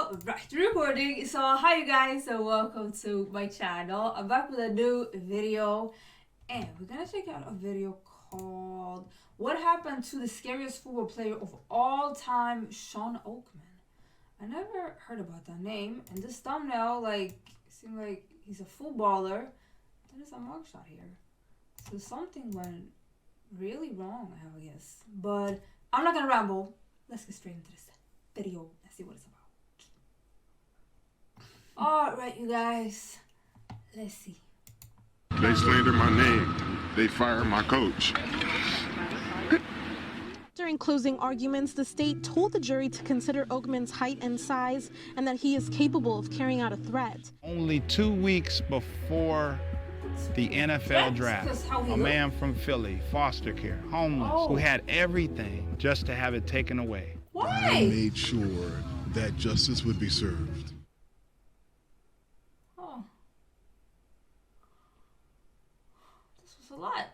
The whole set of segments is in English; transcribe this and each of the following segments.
Alright, recording. So hi you guys, so welcome to my channel. I'm back with a new video and we're gonna check out a video called What Happened to the Scariest Football Player of All Time, Shawn Oakman. I never heard about that name, and this thumbnail seemed like he's a footballer. There's a mugshot here, so something went really wrong, I guess. But I'm not gonna ramble. Let's get straight into this video and see what it's about. Alright, you guys. Let's see. They slander my name. They fire my coach. During closing arguments, the state told the jury to consider Oakman's height and size and that he is capable of carrying out a threat. Only 2 weeks before the NFL draft, a man from Philly, foster care, homeless, who had everything just to have it taken away. Why? I made sure that justice would be served. Oh. This was a lot.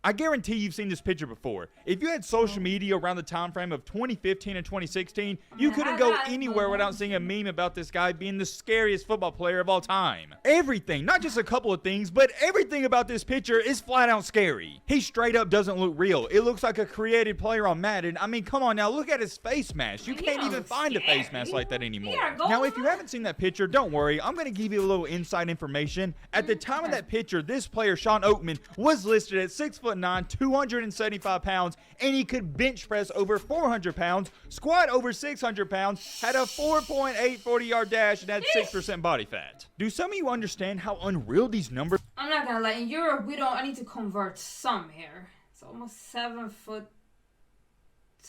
I guarantee you've seen this picture before. If you had social media around the time frame of 2015 and 2016, you couldn't go anywhere without seeing a meme about this guy being the scariest football player of all time. Everything, not just a couple of things, but everything about this picture is flat out scary. He straight up doesn't look real. It looks like a created player on Madden. I mean, come on now, look at his face mask. You can't even find a face mask like that anymore. Now, if you haven't seen that picture, don't worry. I'm going to give you a little inside information. At the time of that picture, this player, Shawn Oakman, was listed at 6'9", 275 pounds, and he could bench press over 400 pounds, squat over 600 pounds, had a 4.8 40-yard dash, and had 6% body fat. Do some of you understand how unreal these numbers? I'm not gonna lie, in Europe, I need to convert some here. It's almost 7 foot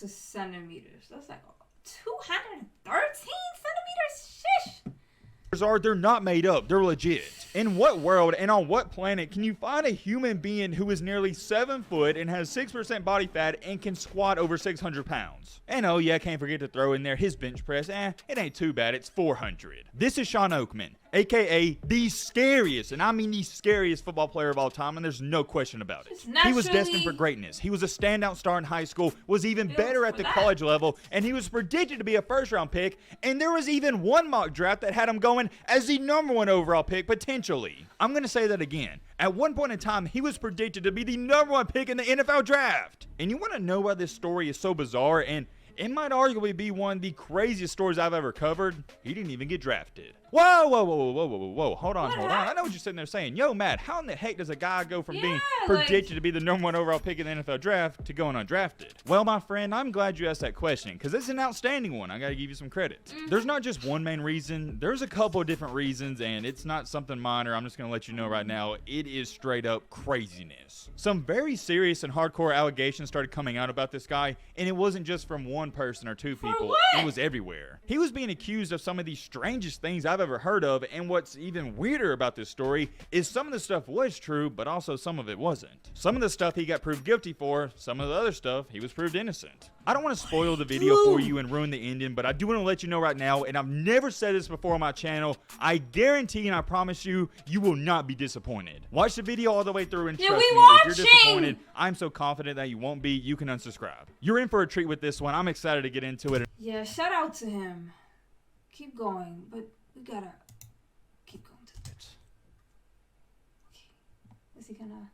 to centimeters. That's like 213 centimeters? Shish! They're not made up, they're legit. In what world and on what planet can you find a human being who is nearly 7 foot and has 6% body fat and can squat over 600 pounds? And oh yeah, can't forget to throw in there his bench press. It ain't too bad, it's 400. This is Shawn Oakman, aka the scariest, and I mean the scariest football player of all time, and there's no question about it. He was destined for greatness. He was a standout star in high school, was even better at the college level, and he was predicted to be a first-round pick, and there was even one mock draft that had him going as the #1 overall pick, potentially. I'm going to say that again. At one point in time, he was predicted to be the #1 pick in the NFL draft. And you want to know why this story is so bizarre, and it might arguably be one of the craziest stories I've ever covered? He didn't even get drafted. Whoa, whoa, whoa, whoa, whoa, whoa, whoa, hold on. I know what you're sitting there saying. Yo, Matt, how in the heck does a guy go from being predicted to be the #1 overall pick in the NFL draft to going undrafted? Well, my friend, I'm glad you asked that question, because it's an outstanding one. I gotta give you some credit. There's not just one main reason. There's a couple of different reasons, and it's not something minor. I'm just gonna let you know right now, it is straight up craziness. Some very serious and hardcore allegations started coming out about this guy, and it wasn't just from one person or two people. It was everywhere. He was being accused of some of the strangest things I've ever heard of, and what's even weirder about this story is some of the stuff was true, but also some of it wasn't. Some of the stuff he got proved guilty for, some of the other stuff he was proved innocent. I don't want to spoil the video for you and ruin the ending, but I do want to let you know right now, and I've never said this before on my channel, I guarantee and I promise you, you will not be disappointed. Watch the video all the way through and trust me, if you're disappointed, I'm so confident that you won't be, you can unsubscribe. You're in for a treat with this one. I'm excited to get into it. Yeah, shout out to him. Keep going, but we gotta keep going to this. Okay. Is he gonna...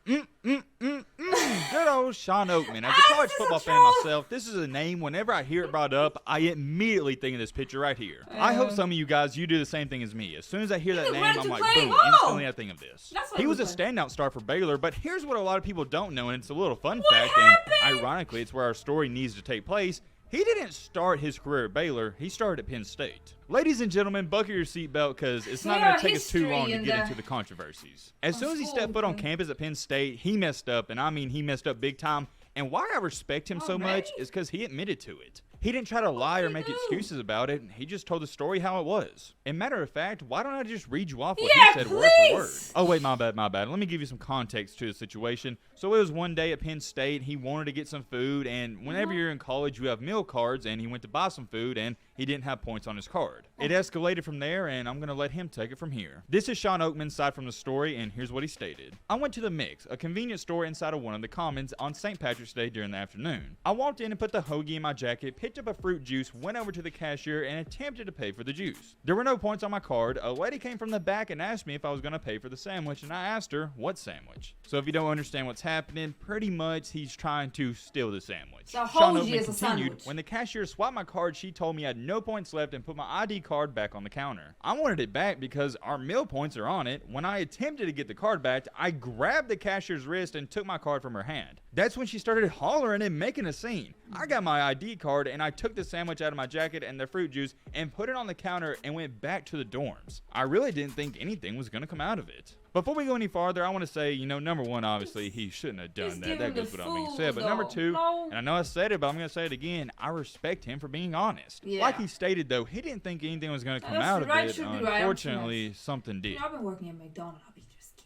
Good old Shawn Oakman. As a college football fan myself, this is a name, whenever I hear it brought up, I immediately think of this picture right here. I hope some of you guys, you do the same thing as me. As soon as I hear that name, I'm like, boom, instantly I think of this. He was a standout star for Baylor, but here's what a lot of people don't know, and it's a little fun fact, and ironically, it's where our story needs to take place. He didn't start his career at Baylor, he started at Penn State. Ladies and gentlemen, buckle your seatbelt, because it's not going to take us too long to get into the controversies. As soon as he stepped foot on campus at Penn State, he messed up, and I mean he messed up big time. And why I respect him so much is because he admitted to it. He didn't try to lie or make excuses about it. He just told the story how it was. And matter of fact, why don't I just read you off what he said word for word? Oh, wait, my bad. Let me give you some context to the situation. So it was one day at Penn State. He wanted to get some food. And whenever you're in college, you have meal cards. And he went to buy some food. And he didn't have points on his card. It escalated from there. And I'm going to let him take it from here. This is Shawn Oakman's side from the story. And here's what he stated. I went to the Mix, a convenience store inside of one of the Commons on St. Patrick's Day during the afternoon. I walked in and put the hoagie in my jacket, picked picked up a fruit juice, went over to the cashier, and attempted to pay for the juice. There were no points on my card. A lady came from the back and asked me if I was going to pay for the sandwich, and I asked her, what sandwich? So if you don't understand what's happening, pretty much he's trying to steal the sandwich. So Shawn Hoji Oakman is a continued, sandwich. when the cashier swapped my card, she told me I had no points left and put my ID card back on the counter. I wanted it back because our meal points are on it. When I attempted to get the card back, I grabbed the cashier's wrist and took my card from her hand. That's when she started hollering and making a scene. I got my ID card and I took the sandwich out of my jacket and the fruit juice and put it on the counter and went back to the dorms. I really didn't think anything was going to come out of it. Before we go any farther, I want to say, number one, obviously, he shouldn't have done that. That goes without being said. But number two, and I know I said it, but I'm going to say it again, I respect him for being honest. Yeah. Like he stated, though, he didn't think anything was going to come out of it. Unfortunately, something did. I've been working at McDonald's. I'll be just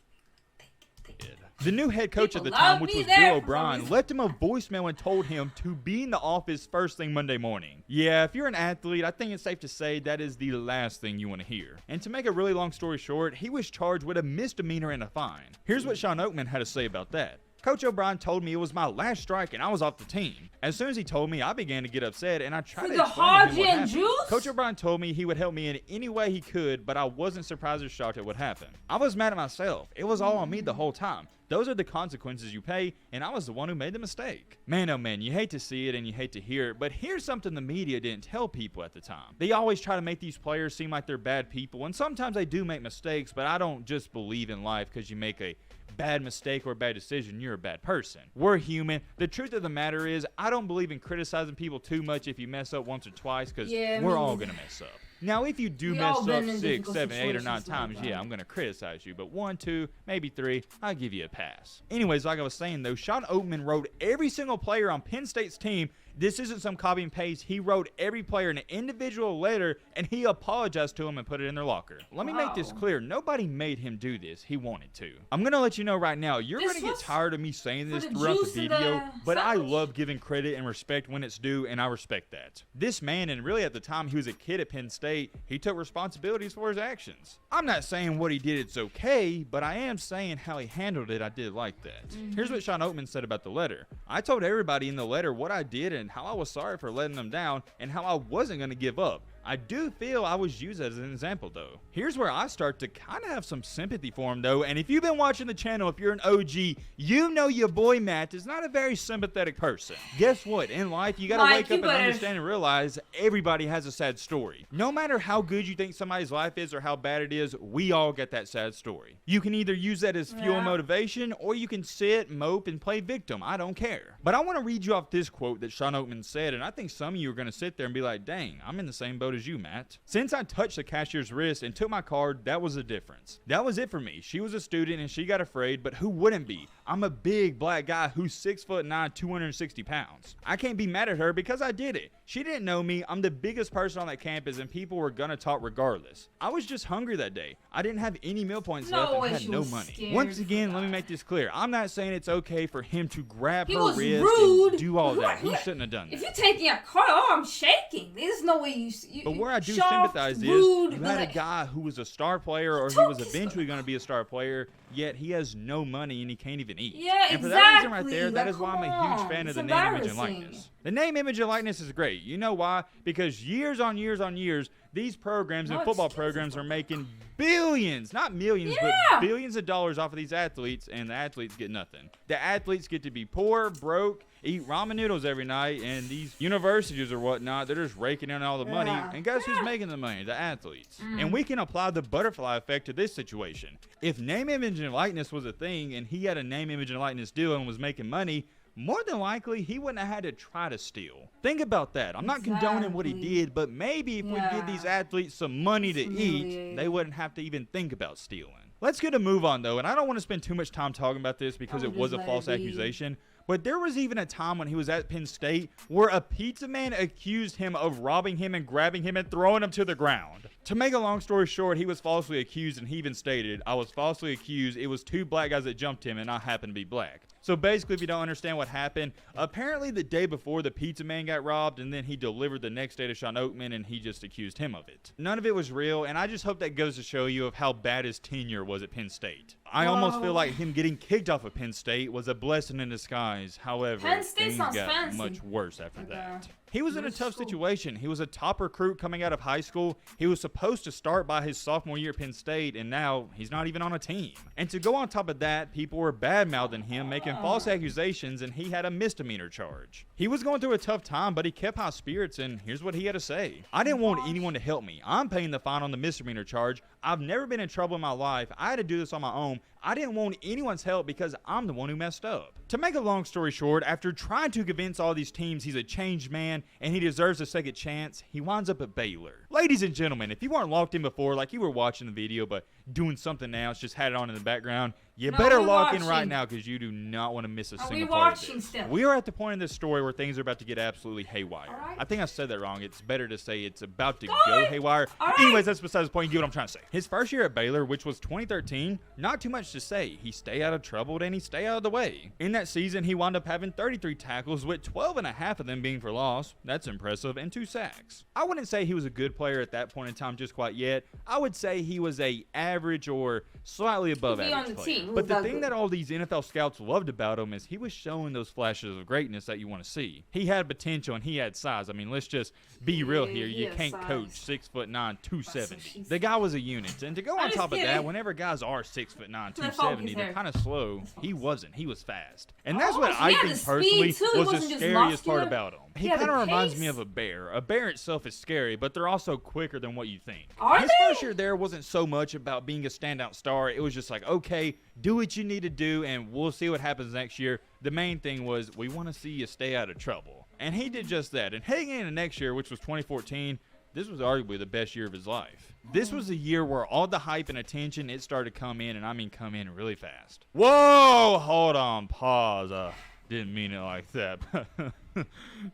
kidding. The new head coach at the People time, love which me was there Bill for some O'Brien, reason. left him a voicemail and told him to be in the office first thing Monday morning. Yeah, if you're an athlete, I think it's safe to say that is the last thing you want to hear. And to make a really long story short, he was charged with a misdemeanor and a fine. Here's what Shawn Oakman had to say about that. Coach O'Brien told me it was my last strike and I was off the team. As soon as he told me, I began to get upset and I tried to explain to him what happened. Juice? Coach O'Brien told me he would help me in any way he could, but I wasn't surprised or shocked at what happened. I was mad at myself. It was all on me the whole time. Those are the consequences you pay, and I was the one who made the mistake. Man, oh man, you hate to see it and you hate to hear it, but here's something the media didn't tell people at the time. They always try to make these players seem like they're bad people, and sometimes they do make mistakes, but I don't just believe in life because you make a bad mistake or a bad decision, you're a bad person. We're human. The truth of the matter is, I don't believe in criticizing people too much if you mess up once or twice, because we're all going to mess up. Now, if you do mess up 6, 7, 8, or 9 times, yeah, I'm going to criticize you. But 1, 2, maybe 3, I'll give you a pass. Anyways, like I was saying, though, Shawn Oakman wrote every single player on Penn State's team. This isn't some copy and paste. He wrote every player an individual letter, and he apologized to them and put it in their locker. Let me make this clear. Nobody made him do this. He wanted to. I'm going to let you know right now, you're going to get tired of me saying this throughout the video, but I love giving credit and respect when it's due, and I respect that. This man, and really at the time he was a kid at Penn State, he took responsibilities for his actions. I'm not saying what he did it's okay, but I am saying how he handled it, I did like that. Here's what Shawn Oakman said about the letter. I told everybody in the letter what I did and how I was sorry for letting them down and how I wasn't going to give up. I do feel I was used as an example, though. Here's where I start to kind of have some sympathy for him, though, and if you've been watching the channel, if you're an OG, you know your boy Matt is not a very sympathetic person. Guess what? In life, you gotta wake up and understand and realize everybody has a sad story. No matter how good you think somebody's life is or how bad it is, we all get that sad story. You can either use that as fuel and motivation, or you can sit, mope, and play victim. I don't care. But I want to read you off this quote that Shawn Oakman said, and I think some of you are going to sit there and be like, dang, I'm in the same boat as you, Matt. Since I touched the cashier's wrist and took my card, that was the difference. That was it for me. She was a student and she got afraid, but who wouldn't be? I'm a big black guy who's 6'9", 260 pounds. I can't be mad at her because I did it. She didn't know me. I'm the biggest person on that campus and people were gonna talk regardless. I was just hungry that day. I didn't have any meal points left and had no money. Once again, let me make this clear. I'm not saying it's okay for him to grab her wrist and do all that. He shouldn't have done that. If you're taking a card, I'm shaking. There's no way you but where I do sympathize is you had a guy who was a star player or he was eventually going to be a star player, yet he has no money and he can't even eat. Yeah, and for that reason right there, that is why I'm a huge fan of the name, image, and likeness. The name, image, and likeness is great. You know why? Because years on years on years, these programs and football programs are making billions, not millions, but billions of dollars off of these athletes, and the athletes get nothing. The athletes get to be poor, broke, eat ramen noodles every night, and these universities or whatnot, they're just raking in all the money. And guess who's making the money? The athletes. And we can apply the butterfly effect to this situation. If name, image, and likeness was a thing, and he had a name, image, and likeness deal and was making money, more than likely, he wouldn't have had to try to steal. Think about that. I'm not condoning what he did, but maybe if we give these athletes some money to eat, they wouldn't have to even think about stealing. Let's get a move on, though, and I don't want to spend too much time talking about this because it was a false accusation. But there was even a time when he was at Penn State where a pizza man accused him of robbing him and grabbing him and throwing him to the ground. To make a long story short, he was falsely accused, and he even stated, I was falsely accused. It was 2 black guys that jumped him, and I happened to be black. So basically, if you don't understand what happened, apparently the day before the pizza man got robbed, and then he delivered the next day to Shawn Oakman, and he just accused him of it. None of it was real, and I just hope that goes to show you of how bad his tenure was at Penn State. I almost feel like him getting kicked off of Penn State was a blessing in disguise. However, things got much worse after that. He was in a tough situation. He was a top recruit coming out of high school. He was supposed to start by his sophomore year at Penn State, and now he's not even on a team. And to go on top of that, people were bad-mouthing him, making false accusations, and he had a misdemeanor charge. He was going through a tough time, but he kept high spirits, and here's what he had to say. I didn't want anyone to help me. I'm paying the fine on the misdemeanor charge. I've never been in trouble in my life. I had to do this on my own. I didn't want anyone's help because I'm the one who messed up. To make a long story short, after trying to convince all these teams he's a changed man and he deserves a second chance, he winds up at Baylor. Ladies and gentlemen, if you weren't locked in before, like you were watching the video but doing something else, just had it on in the background, you better lock in right now because you do not want to miss a single part of this. We are at the point in this story where things are about to get absolutely haywire. I think I said that wrong. It's better to say it's about to go haywire. Anyways, that's besides the point. You get what I'm trying to say. His first year at Baylor, which was 2013, not too much to say. He stay out of trouble and he stay out of the way. In that season, he wound up having 33 tackles with 12.5 of them being for loss. That's impressive. And 2 sacks. I wouldn't say he was a good player at that point in time just quite yet. I would say he was a average or slightly above average player. But the thing that all these NFL scouts loved about him is he was showing those flashes of greatness that you want to see. He had potential and he had size. I mean, let's just be real here. You can't coach 6'9", 270. The guy was a unit. And to go on top of that, whenever guys are 6'9", 270, they're kind of slow. He wasn't. He was fast. And that's what I think personally was the scariest part about him. He kind of reminds me of a bear. A bear itself is scary, but they're also quicker than what you think. His first year there wasn't so much about being a standout star. It was just like, okay, do what you need to do, and we'll see what happens next year. The main thing was we want to see you stay out of trouble. And he did just that. And heading into next year, which was 2014, this was arguably the best year of his life. This was a year where all the hype and attention, it started to come in, and I mean come in really fast. Whoa, hold on, pause. Didn't mean it like that.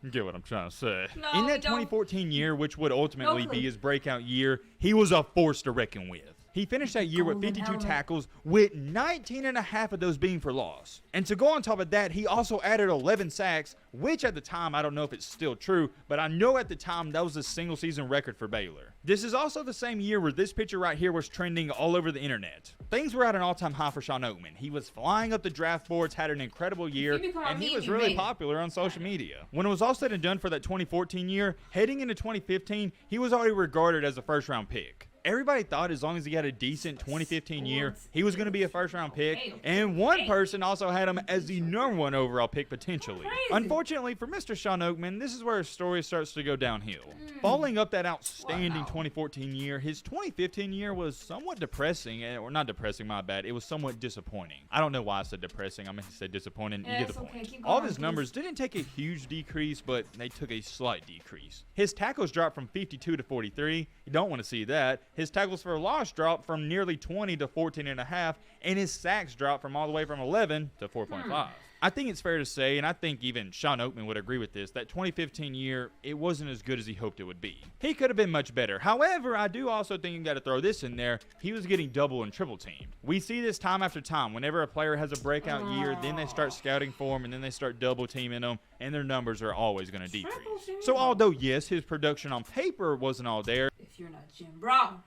You get what I'm trying to say. No, in that 2014 year, which would ultimately be his breakout year, he was a force to reckon with. He finished that year with 52 tackles, with 19.5 of those being for loss. And to go on top of that, he also added 11 sacks, which at the time, I don't know if it's still true, but I know at the time that was a single season record for Baylor. This is also the same year where this picture right here was trending all over the internet. Things were at an all-time high for Shawn Oakman. He was flying up the draft boards, had an incredible year, and he was really popular on social media. When it was all said and done for that 2014 year, heading into 2015, he was already regarded as a first-round pick. Everybody thought as long as he had a decent 2015 year, he was going to be a first-round pick, and one person also had him as the #1 overall pick potentially. Unfortunately for Mr. Shawn Oakman, this is where his story starts to go downhill. Following up that outstanding 2014 year, his 2015 year was somewhat depressing, or not depressing, my bad. It was somewhat disappointing. I don't know why I said depressing. I meant to say disappointing. You get the point. All of his numbers didn't take a huge decrease, but they took a slight decrease. His tackles dropped from 52 to 43. You don't want to see that. His tackles for loss dropped from nearly 20 to 14.5, and his sacks dropped from all the way from 11 to 4.5. I think it's fair to say, and I think even Shawn Oakman would agree with this, that 2015 year, it wasn't as good as he hoped it would be. He could have been much better. However, I do also think you got to throw this in there. He was getting double and triple teamed. We see this time after time. Whenever a player has a breakout year, then they start scouting for him, and then they start double teaming them, and their numbers are always going to decrease. So although, yes, his production on paper wasn't all there, if you're not Jim Brown,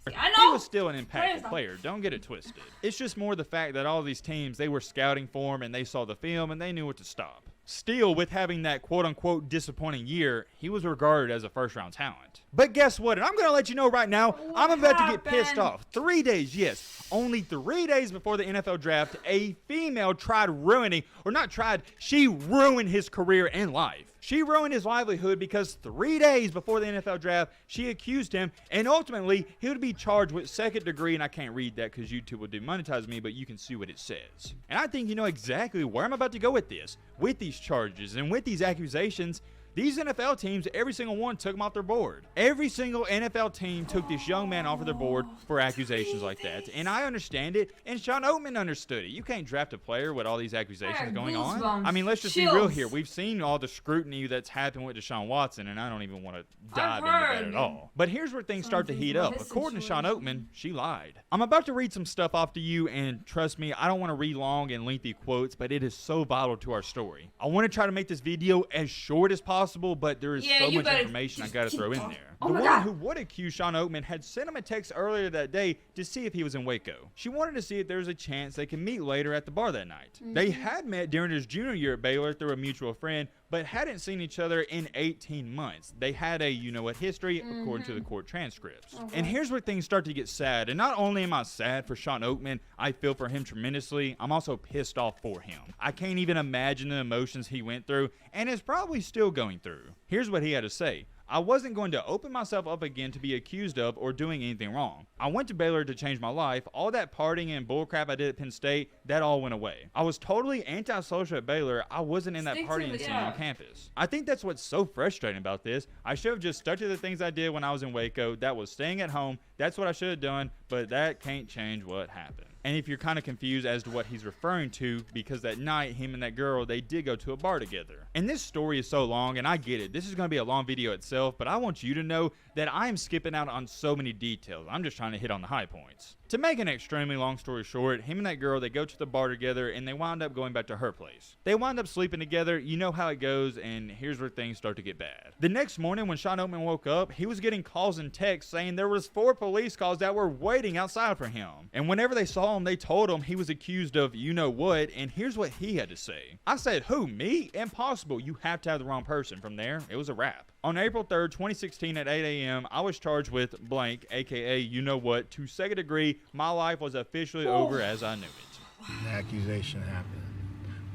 I he know. was still an impactful player. Don't get it twisted. It's just more the fact that all these teams, they were scouting for him and they saw the film and they knew what to stop. Still, with having that quote-unquote disappointing year, he was regarded as a first-round talent. But guess what? And I'm going to let you know right now, I'm about to get pissed off. 3 days, yes, only 3 days before the NFL draft, a female tried ruining, or not tried, she ruined his career and life. She ruined his livelihood because 3 days before the NFL draft, she accused him, and ultimately, he would be charged with second degree, and I can't read that because YouTube would demonetize me, but you can see what it says. And I think you know exactly where I'm about to go with this. With these charges and with these accusations, these NFL teams, every single one took him off their board. Every single NFL team took this young man off of their board for accusations like that. And I understand it, and Shawn Oakman understood it. You can't draft a player with all these accusations going on. I mean, let's just be real here. We've seen all the scrutiny that's happened with Deshaun Watson, and I don't even want to dive into that at all. But here's where things start to heat up. According to Shawn Oakman, she lied. I'm about to read some stuff off to you, and trust me, I don't want to read long and lengthy quotes, but it is so vital to our story. I want to try to make this video as short as possible, but there is so much information I got to throw in there. The woman who would accuse Shawn Oakman had sent him a text earlier that day to see if he was in Waco. She wanted to see if there was a chance they could meet later at the bar that night. They had met during his junior year at Baylor through a mutual friend, but but hadn't seen each other in 18 months. They had a you-know-what history, according to the court transcripts. And here's where things start to get sad. And not only am I sad for Shawn Oakman, I feel for him tremendously. I'm also pissed off for him. I can't even imagine the emotions he went through and is probably still going through. Here's what he had to say. I wasn't going to open myself up again to be accused of or doing anything wrong. I went to Baylor to change my life. All that partying and bullcrap I did at Penn State, that all went away. I was totally antisocial at Baylor. I wasn't in that partying scene on campus. I think that's what's so frustrating about this. I should have just stuck to the things I did when I was in Waco. That was staying at home. That's what I should have done, but that can't change what happened. And if you're kind of confused as to what he's referring to, because that night, him and that girl, they did go to a bar together. And this story is so long, and I get it. This is going to be a long video itself, but I want you to know that I am skipping out on so many details. I'm just trying to hit on the high points. To make an extremely long story short, him and that girl, they go to the bar together, and they wind up going back to her place. They wind up sleeping together. You know how it goes, and here's where things start to get bad. The next morning, when Shawn Oakman woke up, he was getting calls and texts saying there was 4 police calls that were waiting outside for him. And whenever they saw him, they told him he was accused of you-know-what, and here's what he had to say. I said, who, me? Impossible. You have to have the wrong person. From there, it was a wrap. On April 3rd, 2016 at 8 a.m., I was charged with blank, aka you-know-what, to second degree. My life was officially over as I knew it. The accusation happened.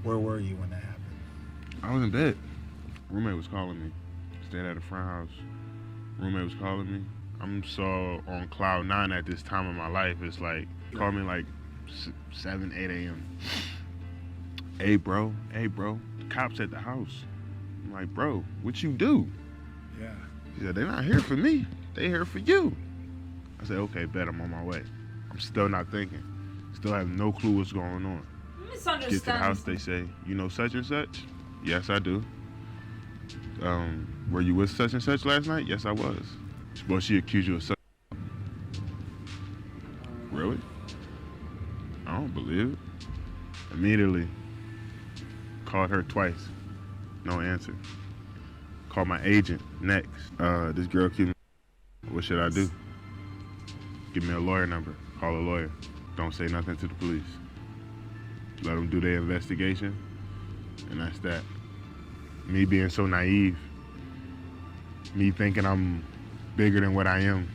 Where were you when that happened? I was in bed. Roommate was calling me. Stayed at a friend house. Roommate was calling me. I'm so on cloud 9 at this time of my life. It's like, call me like 7, 8 a.m. Hey, bro. The cops at the house. I'm like, bro, what you do? Yeah. He said, they're not here for me. They here for you. I said, okay, bet, I'm on my way. I'm still not thinking. Still have no clue what's going on. Get to the house, they say, you know such and such? Yes, I do. Were you with such and such last night? Yes, I was. Well, she accused you of such. Really? I don't believe it. Immediately called her twice. No answer. Called my agent next. This girl accused me. What should I do? Give me a lawyer number. Call a lawyer. Don't say nothing to the police. Let them do their investigation. And that's that. Me being so naive. Me thinking I'm bigger than what I am.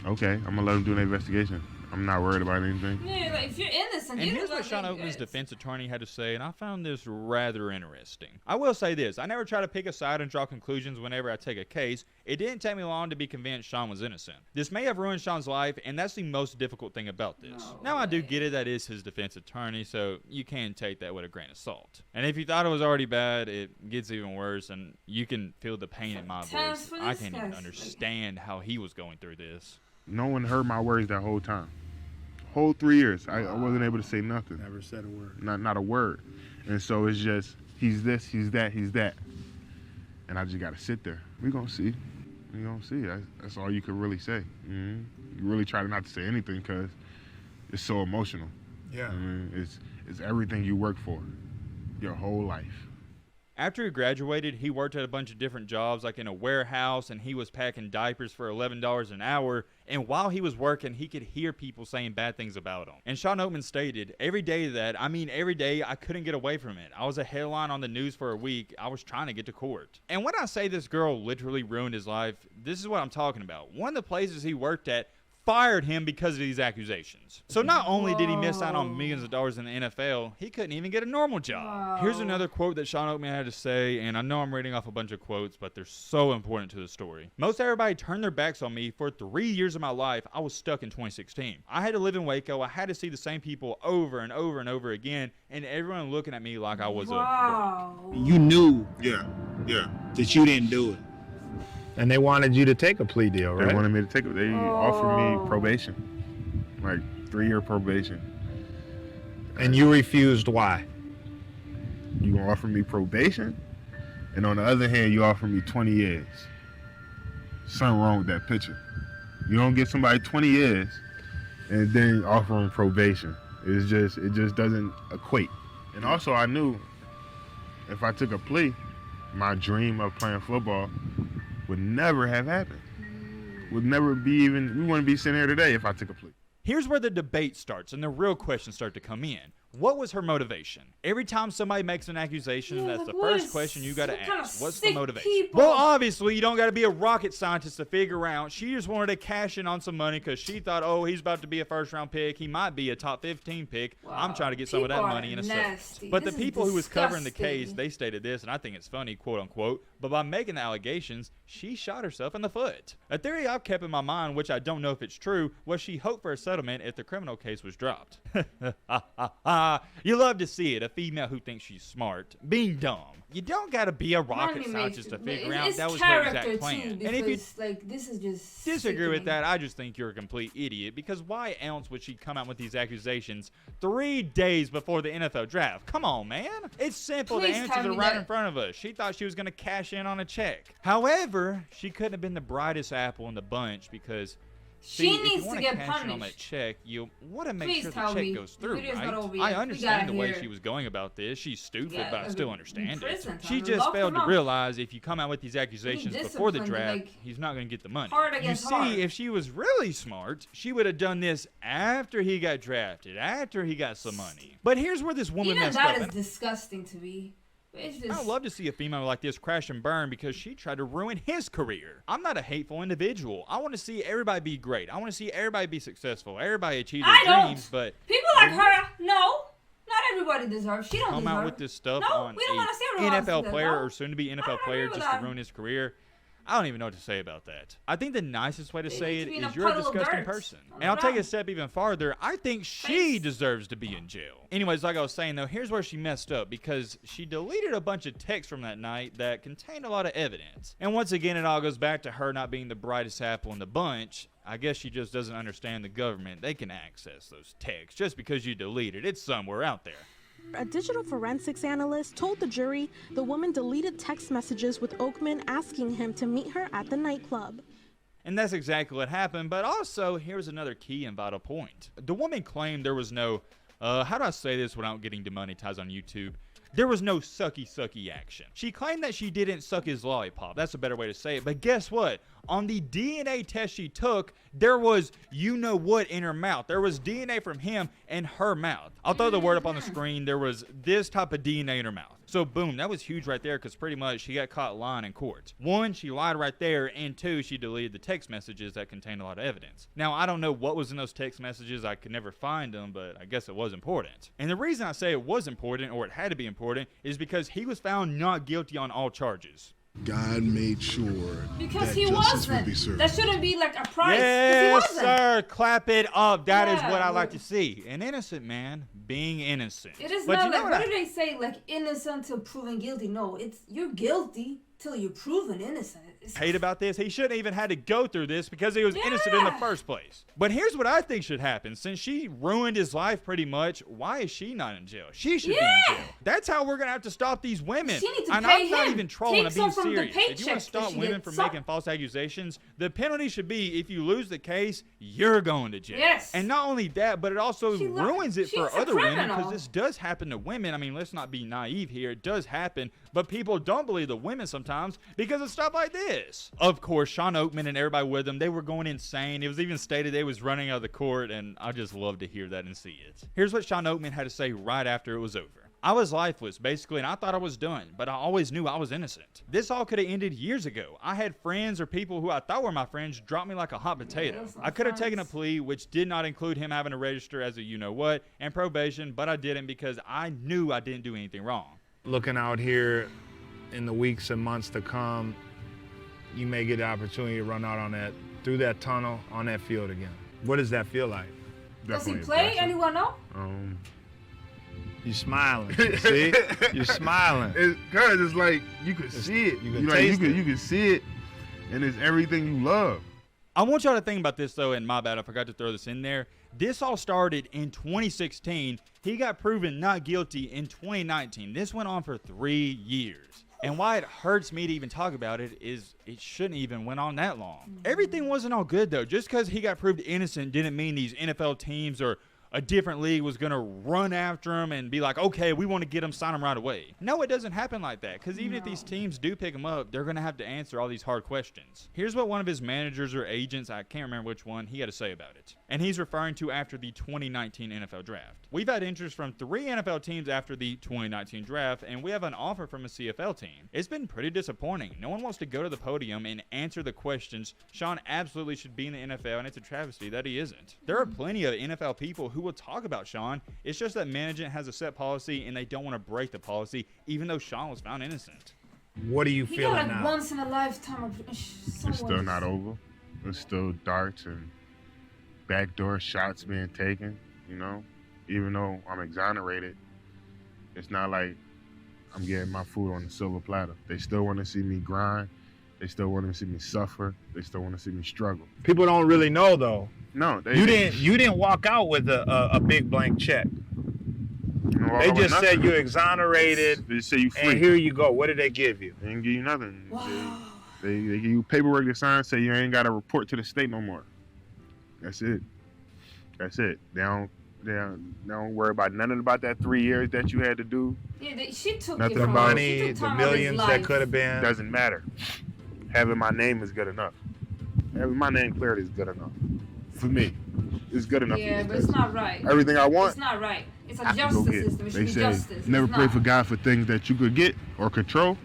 Okay, I'm gonna let them do an investigation. I'm not worried about anything. Yeah, like if you're innocent, and here's what Shawn Oakman's defense attorney had to say, and I found this rather interesting. I will say this, I never try to pick a side and draw conclusions whenever I take a case. It didn't take me long to be convinced Shawn was innocent. This may have ruined Shawn's life, and that's the most difficult thing about this. Now, I do get it, that is his defense attorney, so you can take that with a grain of salt. And if you thought it was already bad, it gets even worse, and you can feel the pain in my voice. I can't even understand how he was going through this. No one heard my words that whole time. Whole 3 years, I wasn't able to say nothing. Never said a word. Not a word. And so it's just, he's this, he's that, he's that. And I just got to sit there. We're going to see. We're going to see. That's all you can really say. You really try not to say anything because it's so emotional. Yeah. It's everything you work for your whole life. After he graduated, he worked at a bunch of different jobs, like in a warehouse, and he was packing diapers for $11 an hour. And while he was working, he could hear people saying bad things about him. And Shawn Oakman stated, every day every day, I couldn't get away from it. I was a headline on the news for a week. I was trying to get to court. And when I say this girl literally ruined his life, this is what I'm talking about. One of the places he worked at fired him because of these accusations. So not only did he miss out on millions of dollars in the NFL, he couldn't even get a normal job. Here's another quote that Shawn Oakman had to say, and I know I'm reading off a bunch of quotes, but they're so important to the story. Most everybody turned their backs on me. For 3 years of my life, I was stuck in 2016. I had to live in Waco. I had to see the same people over and over and over again, and everyone looking at me like I was You knew Yeah. that you didn't do it. And they wanted you to take a plea deal, right? They wanted me to take it. They offered me probation, like 3-year probation. And you refused. Why? You gonna offer me probation, and on the other hand, you offer me 20 years. Something wrong with that picture. You don't give somebody 20 years and then offer them probation. It just doesn't equate. And also, I knew if I took a plea, my dream of playing football would never have happened. Would never be even, we wouldn't be sitting here today if I took a plea. Here's where the debate starts and the real questions start to come in. What was her motivation? Every time somebody makes an accusation, that's the first question you got to ask. What's the motivation? People. Well, obviously, you don't got to be a rocket scientist to figure out. She just wanted to cash in on some money because she thought, oh, he's about to be a first-round pick. He might be a top 15 pick. Wow. I'm trying to get some of that money in a second. But the people who was covering the case, they stated this, and I think it's funny, quote-unquote, but by making the allegations, she shot herself in the foot. A theory I've kept in my mind, which I don't know if it's true, was she hoped for a settlement if the criminal case was dropped. You love to see it, a female who thinks she's smart being dumb. You don't got to be a rocket scientist to figure out that was her exact plan. Too, and if you like, this is just disagree with that, I just think you're a complete idiot, because why else would she come out with these accusations 3 days before the NFL draft? Come on, man. It's simple. The answers are right in front of us. She thought she was going to cash in on a check. However, she couldn't have been the brightest apple in the bunch, because she needs to get punished on that check. You want to make sure the check goes through, right? I understand the way she was going about this. She's stupid, but I still understand it. She just failed to realize if you come out with these accusations before the draft, he's not going to get the money. You see, if she was really smart, she would have done this after he got drafted, after he got some money. But here's where this woman messed up. That is disgusting to me. I'd love to see a female like this crash and burn because she tried to ruin his career. I'm not a hateful individual. I want to see everybody be great. I want to see everybody be successful. Everybody achieve their dreams. But people like her, no. Not everybody deserves. She don't come out with this stuff on an NFL player or soon-to-be NFL player just to ruin his career. I don't even know what to say about that. I think the nicest way to say it is you're a disgusting person. And I'll take a step even farther. I think she deserves to be in jail. Anyways, like I was saying, though, here's where she messed up, because she deleted a bunch of texts from that night that contained a lot of evidence. And once again, it all goes back to her not being the brightest apple in the bunch. I guess she just doesn't understand the government. They can access those texts just because you deleted it. It's somewhere out there. A digital forensics analyst told the jury the woman deleted text messages with Oakman asking him to meet her at the nightclub. And that's exactly what happened, but also, here's another key and vital point. The woman claimed there was no, how do I say this without getting demonetized on YouTube? There was no sucky action. She claimed that she didn't suck his lollipop. That's a better way to say it. But guess what? On the DNA test she took, there was you-know-what in her mouth. There was DNA from him in her mouth. I'll throw the word up on the screen. There was this type of DNA in her mouth. So, boom, that was huge right there, because pretty much she got caught lying in court. 1, she lied right there, and 2, she deleted the text messages that contained a lot of evidence. Now, I don't know what was in those text messages. I could never find them, but I guess it was important. And the reason I say it was important, or it had to be important, is because he was found not guilty on all charges. God made sure because he wasn't. That shouldn't be like a price. Yes, sir. Clap it up. That is what I like to see. An innocent man being innocent. It is not like, what do they say? Like, innocent till proven guilty. No, it's you're guilty till you're proven innocent. Hate about this. He shouldn't even had to go through this because he was innocent in the first place. But here's what I think should happen. Since she ruined his life pretty much, why is she not in jail? She should be in jail. That's how we're going to have to stop these women. She needs to and pay I'm not even trolling. I'm being serious. If you want to stop women from making false accusations, the penalty should be if you lose the case, you're going to jail. Yes. And not only that, but it also ruins it for other women, because this does happen to women. I mean, let's not be naive here. It does happen. But people don't believe the women sometimes because of stuff like this. Of course, Shawn Oakman and everybody with him, they were going insane. It was even stated they was running out of the court, and I just love to hear that and see it. Here's what Shawn Oakman had to say right after it was over. I was lifeless, basically, and I thought I was done, but I always knew I was innocent. This all could have ended years ago. I had friends or people who I thought were my friends drop me like a hot potato. I could have taken a plea, which did not include him having to register as a you-know-what and probation, but I didn't because I knew I didn't do anything wrong. Looking out here in the weeks and months to come, you may get the opportunity to run out on that, through that tunnel, on that field again. What does that feel like? Does he play? Anyone know? You're smiling. See? You're smiling. Because it's like you could see it. You can see it, and it's everything you love. I want y'all to think about this, though, and my bad, I forgot to throw this in there. This all started in 2016. He got proven not guilty in 2019. This went on for 3 years. And why it hurts me to even talk about it is it shouldn't even went on that long. Everything wasn't all good, though. Just because he got proved innocent didn't mean these NFL teams or a different league was going to run after him and be like, okay, we want to get him, sign him right away. No, it doesn't happen like that, because even if these teams do pick him up, they're going to have to answer all these hard questions. Here's what one of his managers or agents, I can't remember which one, he had to say about it. And he's referring to after the 2019 NFL draft. We've had interest from 3 NFL teams after the 2019 draft, and we have an offer from a CFL team. It's been pretty disappointing. No one wants to go to the podium and answer the questions. Shawn absolutely should be in the NFL, and it's a travesty that he isn't. There are plenty of NFL people who will talk about Shawn. It's just that management has a set policy, and they don't want to break the policy, even though Shawn was found innocent. What are you feeling like now? Once in a lifetime. It's still not over. There's still darts and backdoor shots being taken, you know. Even though I'm exonerated, it's not like I'm getting my food on the silver platter. They still want to see me grind. They still want to see me suffer. They still want to see me struggle. People don't really know though. No, you didn't walk out with a big blank check. They just said you're exonerated. They just say you free. And here you go. What did they give you? They didn't give you nothing. Wow. They give you paperwork to sign, say you ain't got to report to the state no more. That's it. That's it. They don't worry about nothing about that 3 years that you had to do. Yeah, she took nothing it from about money, the millions that could have been. Doesn't matter. Having my name is good enough. Having my name cleared is good enough. For me, it's good enough. Yeah, but it's not right. Everything I want. It's not right. It's a justice system. It should be justice. Never pray for God for things that you could get or control.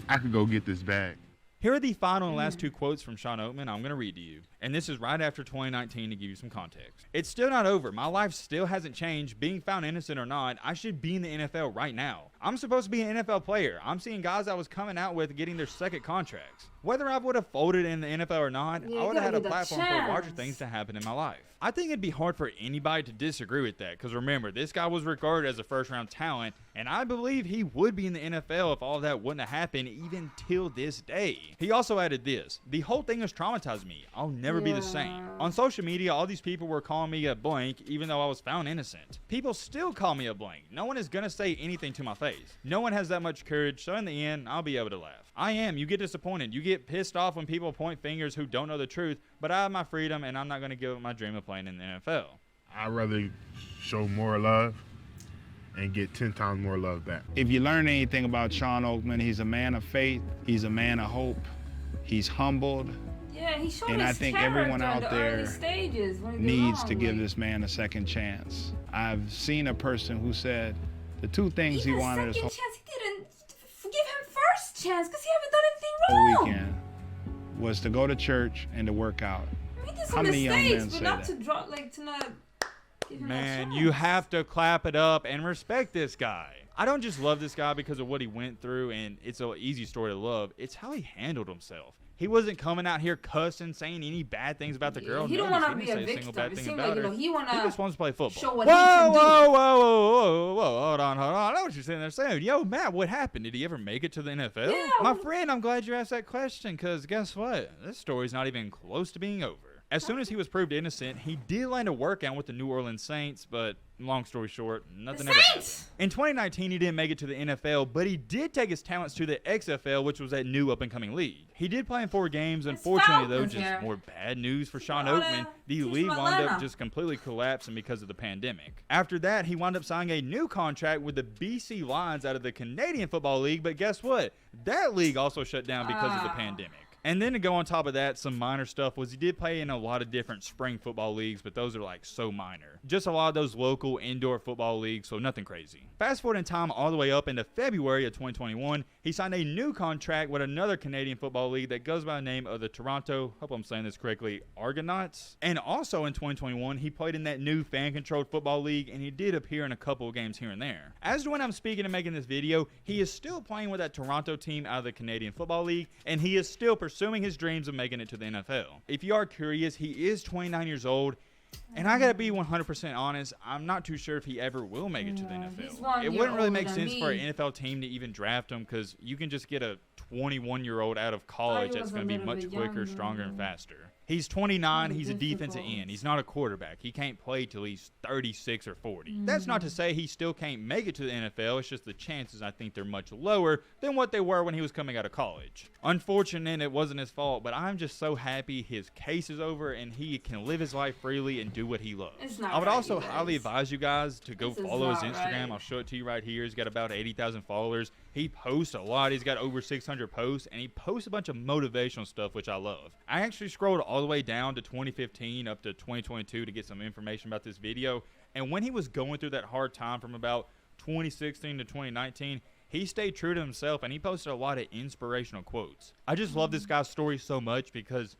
I could go get this bag. Here are the final and last 2 quotes from Shawn Oakman I'm going to read to you. And this is right after 2019 to give you some context. It's still not over. My life still hasn't changed. Being found innocent or not, I should be in the NFL right now. I'm supposed to be an NFL player. I'm seeing guys I was coming out with getting their second contracts. Whether I would have folded in the NFL or not, I would have had a platform for larger things to happen in my life. I think it'd be hard for anybody to disagree with that, because remember, this guy was regarded as a first-round talent, and I believe he would be in the NFL if all that wouldn't have happened even till this day. He also added this: the whole thing has traumatized me. I'll never be the same. On social media, all these people were calling me a blank, even though I was found innocent. People still call me a blank. No one is gonna say anything to my face. No one has that much courage, so in the end, I'll be able to laugh. You get disappointed. You get pissed off when people point fingers who don't know the truth, but I have my freedom, and I'm not gonna give up my dream of playing in the NFL. I'd rather show more love and get 10 times more love back. If you learn anything about Shawn Oakman, he's a man of faith. He's a man of hope. He's humbled. Yeah, he showed and I think everyone out there needs to give this man a second chance. I've seen a person who said the 2 things he wanted his whole He didn't give him first chance because he haven't done anything wrong. weekend was to go to church and to work out. I mean, How many young men say that? To not give him Man, that you chance. have to clap it up and respect this guy. I don't just love this guy because of what he went through, and it's an easy story to love. It's how he handled himself. He wasn't coming out here cussing, saying any bad things about the girl. He don't want to be a victim. It seems like, he just wants to play football. Show what he can do. Whoa, hold on. I know what you're sitting there saying. Yo, Matt, what happened? Did he ever make it to the NFL? Yeah, My friend, I'm glad you asked that question, because guess what? This story's not even close to being over. As soon as he was proved innocent, he did land a workout with the New Orleans Saints, but long story short, nothing ever happened. In 2019, he didn't make it to the NFL, but he did take his talents to the XFL, which was that new up-and-coming league. He did play in 4 games. Unfortunately, though, just more bad news for Shawn Oakman. The league wound up just completely collapsing because of the pandemic. After that, he wound up signing a new contract with the BC Lions out of the Canadian Football League, but guess what? That league also shut down because of the pandemic. And then to go on top of that, some minor stuff was he did play in a lot of different spring football leagues, but those are like so minor. Just a lot of those local indoor football leagues, so nothing crazy. Fast forward in time all the way up into February of 2021, he signed a new contract with another Canadian football league that goes by the name of the Toronto, hope I'm saying this correctly, Argonauts. And also in 2021, he played in that new fan-controlled football league, and he did appear in a couple of games here and there. As to when I'm speaking and making this video, he is still playing with that Toronto team out of the Canadian Football League, and he is still pursuing his dreams of making it to the NFL. If you are curious, he is 29 years old, and I gotta be 100% honest, I'm not too sure if he ever will make it to the NFL. It wouldn't really make sense for an NFL team to even draft him, because you can just get a 21-year-old out of college that's going to be much quicker, stronger, and faster. He's 29. He's a defensive end. He's not a quarterback. He can't play till he's 36 or 40. That's not to say he still can't make it to the NFL. It's just the chances, I think, they're much lower than what they were when he was coming out of college. Unfortunate, it wasn't his fault, but I'm just so happy his case is over and he can live his life freely and do what he loves. I would also highly advise you guys to go follow his Instagram. I'll show it to you right here. He's got about 80,000 followers. He posts a lot. He's got over 600 posts, and he posts a bunch of motivational stuff, which I love. I actually scrolled all the way down to 2015 up to 2022 to get some information about this video, and when he was going through that hard time from about 2016 to 2019, he stayed true to himself, and he posted a lot of inspirational quotes. I just love this guy's story so much because,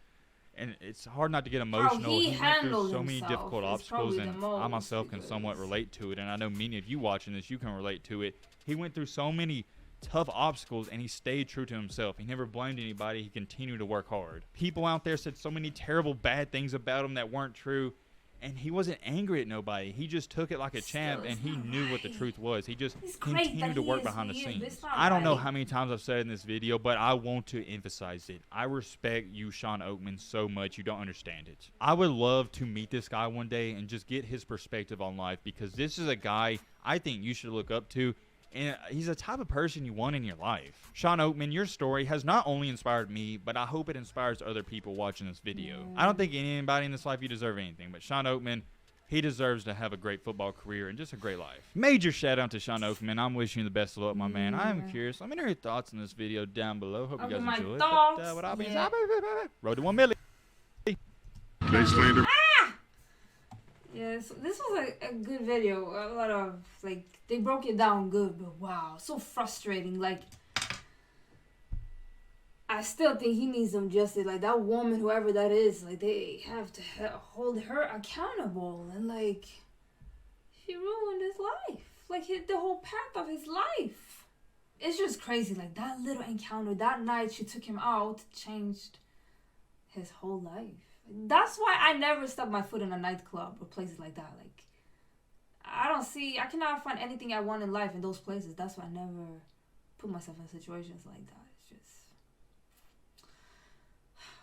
and it's hard not to get emotional. He went through so many difficult obstacles, and I myself can somewhat relate to it, and I know many of you watching this, you can relate to it. He went through so many tough obstacles and he stayed true to himself. He never blamed anybody. He continued to work hard. People out there said so many terrible bad things about him that weren't true, and he wasn't angry at nobody. He just took it like a champ, and he knew what the truth was. He just continued to work behind the scenes. I don't know how many times I've said in this video, but I want to emphasize it. I respect you, Shawn Oakman, so much. You don't understand it. I would love to meet this guy one day and just get his perspective on life, because this is a guy I think you should look up to. And he's the type of person you want in your life. Shawn Oakman, your story has not only inspired me, but I hope it inspires other people watching this video. I don't think anybody in this life you deserve anything, but Shawn Oakman, he deserves to have a great football career and just a great life. Major shout out to Shawn Oakman. I'm wishing you the best of luck, my man. I am curious. Let me know your thoughts on this video down below. Hope you guys enjoy it. But, what I'll be road to 1 million. They slander. Yeah, so this was a good video. A lot of, like, they broke it down good, but wow, so frustrating. Like, I still think he needs some justice. Like, that woman, whoever that is, like, they have to hold her accountable. And, like, she ruined his life. Like, the whole path of his life. It's just crazy. Like, that little encounter, that night she took him out, changed his whole life. That's why I never step my foot in a nightclub or places like that. Like, I cannot find anything I want in life in those places. That's why I never put myself in situations like that. It's just,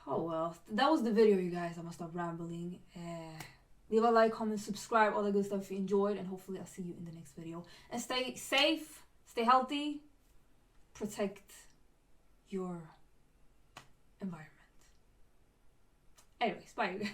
oh well. That was the video, you guys. I'm gonna stop rambling. Leave a like, comment, subscribe, all the good stuff if you enjoyed, and hopefully I'll see you in the next video. And stay safe, stay healthy, protect your environment. Anyways, bye you guys.